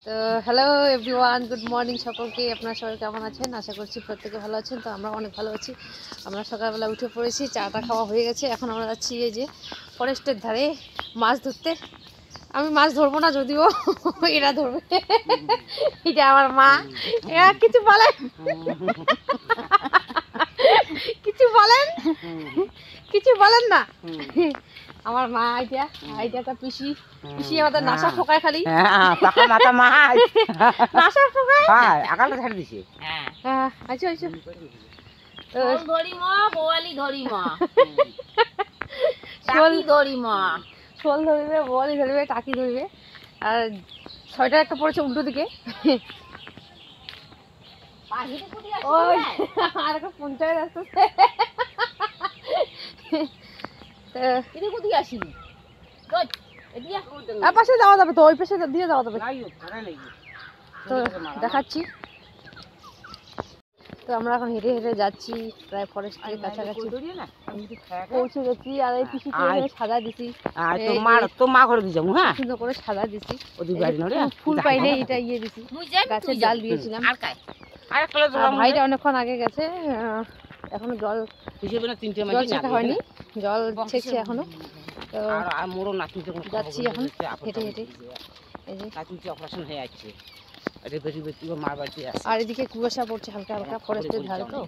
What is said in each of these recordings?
তো hello everyone, good morning সকলকে। আপনারা সবাই কেমন আছেন? আশা করছি প্রত্যেকে ভালো আছেন। তো আমরা অনেক ভালো আছি। আমরা সকালবেলা উঠে পড়েছি, চাটা খাওয়া হয়ে গেছে। এখন আমরা যাচ্ছি এই যে ফরেস্টের ধারে মাছ ধরতে। আমি মাছ ধরবো না, যদিও এরা ধরবে। এটা আমার মা। এরা কিছু বলেন, কিছু বলেন, কিছু বলেন না। আমার মা আইটা একটা পিসি আমাদের নাসা ফোকায় খালি মাথা মাছ নাসা ফোকায় আকালটা ছাড়ি দিছে। আচ্ছা আচ্ছা ধরি মা বোয়ালি ধরি মা শোল ধরি মা শোল ধরবে, বোয়ালি ধরবে, টাকি ধরবে। আর ছয়টা একটা পড়েছে উল্টো দিকে। ওই আর একটা পঞ্চায়েত আসতেছে। পাশে যাওয়া যাবে তো, ওই পাশে দিয়ে যাওয়া যাবে তো, দেখাচ্ছি। তো আমরা এখন হেঁটে হেঁটে যাচ্ছি, প্রায় ফরেস্টের কাছাকাছি পৌঁছে গেছি। আর এই পিসিকে সাজা দিছি, তো মা করে দিয়ে যাবো। হ্যাঁ, সুন্দর করে সাজা দিছি। ফুল পাইলে এটা ইয়ে দিছি, গাছের ডাল দিয়েছিলাম। ভাইটা অনেকক্ষণ আগে গেছে, এখনো জল ছেঁকা হয়নি, জল ছেঁকছে এখনো। তো যাচ্ছি এখন হেঁটে হেঁটে। এই যে অপারেশন হয়ে যাচ্ছে। আর এদিকে কুয়াশা পড়ছে হালকা হালকা, ফরেস্টের ধারে তো,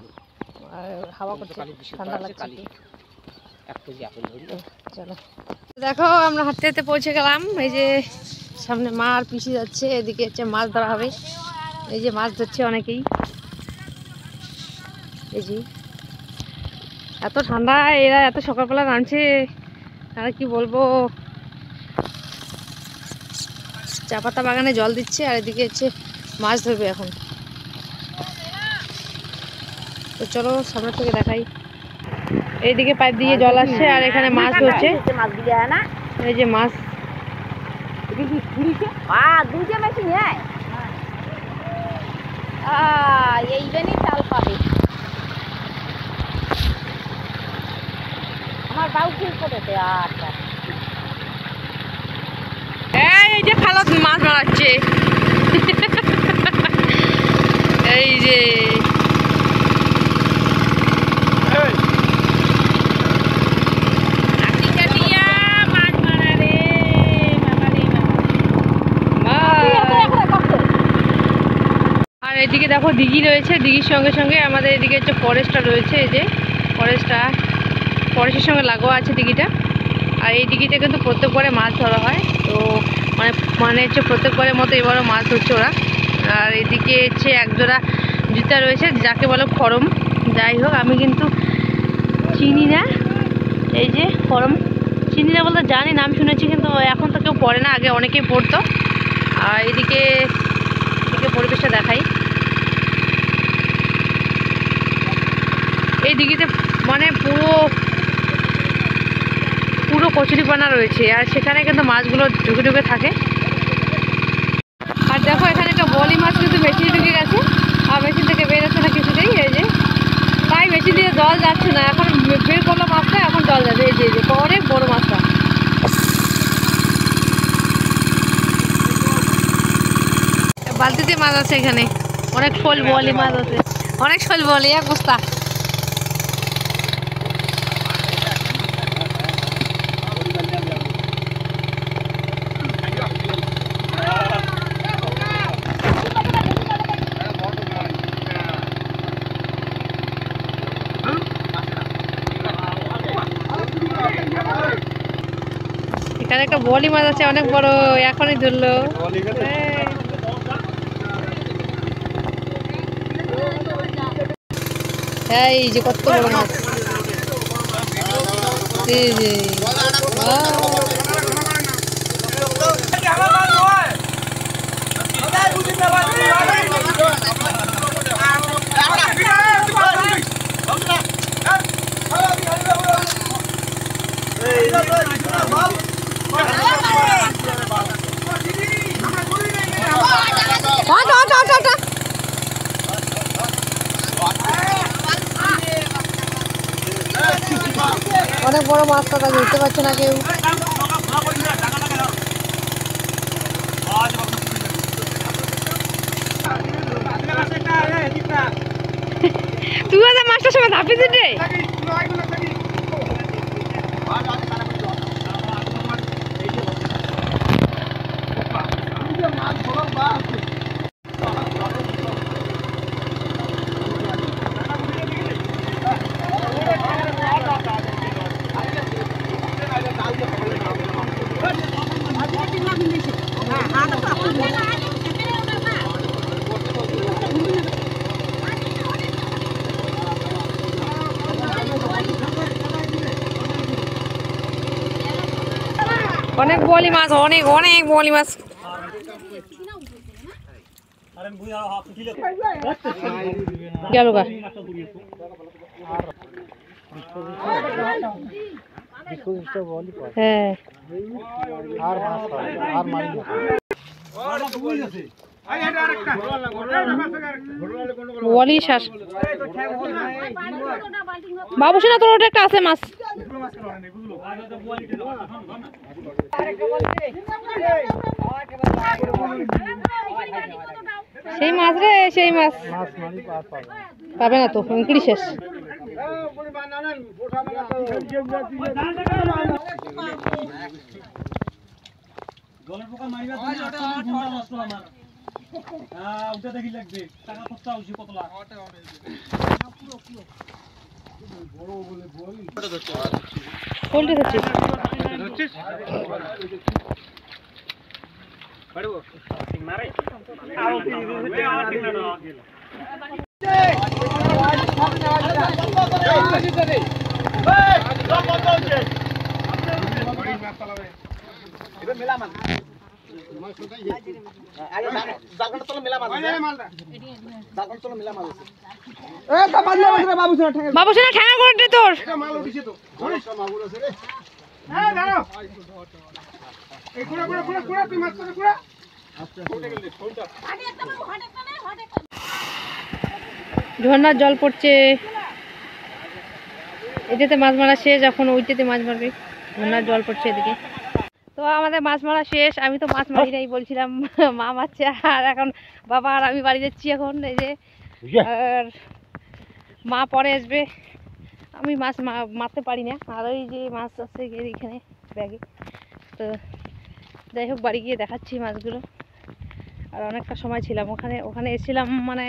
আর হাওয়া করছে, ঠান্ডা লাগছে। চলো দেখো, আমরা হাঁটতে হাঁটতে পৌঁছে গেলাম। এই যে সামনে মা আর পিসি যাচ্ছে, এদিকে হচ্ছে মাছ ধরা হবে। এই যে মাছ ধরছে অনেকেই। এই যে এত ঠান্ডা, এরা এত সকালবেলা নামছে, আর কি বলবো। চা পাতা বাগানে জল দিচ্ছে, আর এদিকে হচ্ছে মাছ ধরবে এখন। তো চলো সামনে থেকে দেখাই। এইদিকে পাইপ দিয়ে জল আসছে, আর এখানে মাছ ধরছে। এই যে মাছ চাল পাবে আমার বাউ ঠিক করেছে। আচ্ছা, এই যে খালত মাছ মারাচ্ছে। এই যে আর এদিকে দেখো দিঘি রয়েছে, দিঘির সঙ্গে সঙ্গে আমাদের এদিকে হচ্ছে ফরেস্টটা রয়েছে। এই যে ফরেস্টের সঙ্গে লাগোয়া আছে দিঘিটা। আর এই দিঘিতে কিন্তু প্রত্যেকবারে মাছ ধরা হয়। তো মানে হচ্ছে প্রত্যেকবারের মতো এবারও মাছ ধরছে ওরা। আর এদিকে হচ্ছে একজোড়া জুতা রয়েছে, যাকে বলে খরম। যাই হোক, আমি কিন্তু চিনি না। এই যে খরম, চিনি না বলতে জানি, নাম শুনেছি, কিন্তু এখন তো কেউ পড়ে না, আগে অনেকেই পড়তো। আর এদিকে পরিবেশটা দেখাই। এই দিঘিতে মানে পুরো কচুরিপানা রয়েছে, আর সেখানে কিন্তু মাছগুলো ঢুকে ঢুকে থাকে। আর দেখো এখানে একটা বলি মাছ কিন্তু মেশিনে ঢুকে গেছে, আর মেশিন থেকে বেরোচ্ছে না কিছুতেই। এই যে তাই মেশিন দিয়ে জল যাচ্ছে না, এখন বের করলো মাছটা, এখন জল যাবে। এই যে অনেক বড় মাছটা। বালতিতে মাছ আছে, এখানে অনেক শোল বলি মাছ আছে, অনেক শোল বলি, এক বস্তা। এখানে একটা বলি মাছ আছে, অনেক বড়, এখনই ধরলো। এই যে কত বড় মাছ। এই যে অনেক বড় মাছ, কথা ধরতে পারছে না কেউ। মাছটার সময় ধাপিস রে। অনেক বোয়ালি মাছ, অনেক অনেক বোয়ালি মাছ। গেল গা। হ্যাঁ বোয়ালি শ্বাস। বাবু সেনা তোর ওটা একটা আছে মাছ। সেই মাছ রে, সেই মাছ পাবে না তো, অঙ্কুরি শেষ। পোল্ট্রি ধরছিস? বাবু সেনা ঠ্যাঙা করে তোর। ঝর্ণার জল পড়ছে, এটাতে মাছ মারা শেষ, এখন ওইটাতে মাছ মারবে। ঝর্ণার জল পড়ছে এদিকে। তো আমাদের মাছ মারা শেষ। আমি তো মাছ মারি নাই, বলছিলাম মা মারছে। আর এখন বাবা আর আমি বাড়ি যাচ্ছি এখন। এই যে আর মা পরে আসবে। আমি মাছ মারতে পারি না। আর ওই যে মাছ আছে এইখানে ব্যাগে। তো যাই হোক, বাড়ি গিয়ে দেখাচ্ছি মাছগুলো। আর অনেকটা সময় ছিলাম ওখানে এসেছিলাম মানে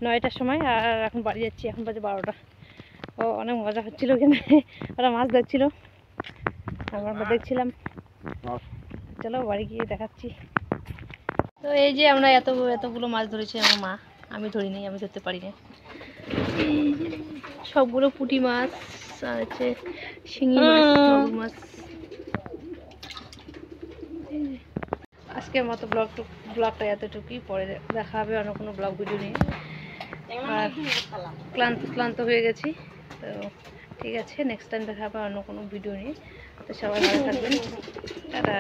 9টার সময়। আর এখন বাড়ি যাচ্ছি, এখন বাজে 12টা। ও অনেক মজা হচ্ছিল ওখানে, ওরা মাছ ধরছিল, আমরা দেখছিলাম। চলো বাড়ি গিয়ে দেখাচ্ছি। তো এই যে আমরা এতগুলো মাছ ধরেছি আমার মা, আমি ধরিনি, আমি ধরতে পারি না। সবগুলো পুঁটি মাছ আর হচ্ছে শিঙি মাছ, মাগুর মাছ। আজকের মতো ব্লগটা এতটুকুই। পরে দেখা হবে অন্য কোনো ব্লগ ভিডিও নিয়ে। আর ক্লান্ত হয়ে গেছি, তো ঠিক আছে, নেক্সট টাইম দেখা হবে অন্য কোনো ভিডিও নিয়ে। তো সবাই ভালো থাকবেন, টাটা।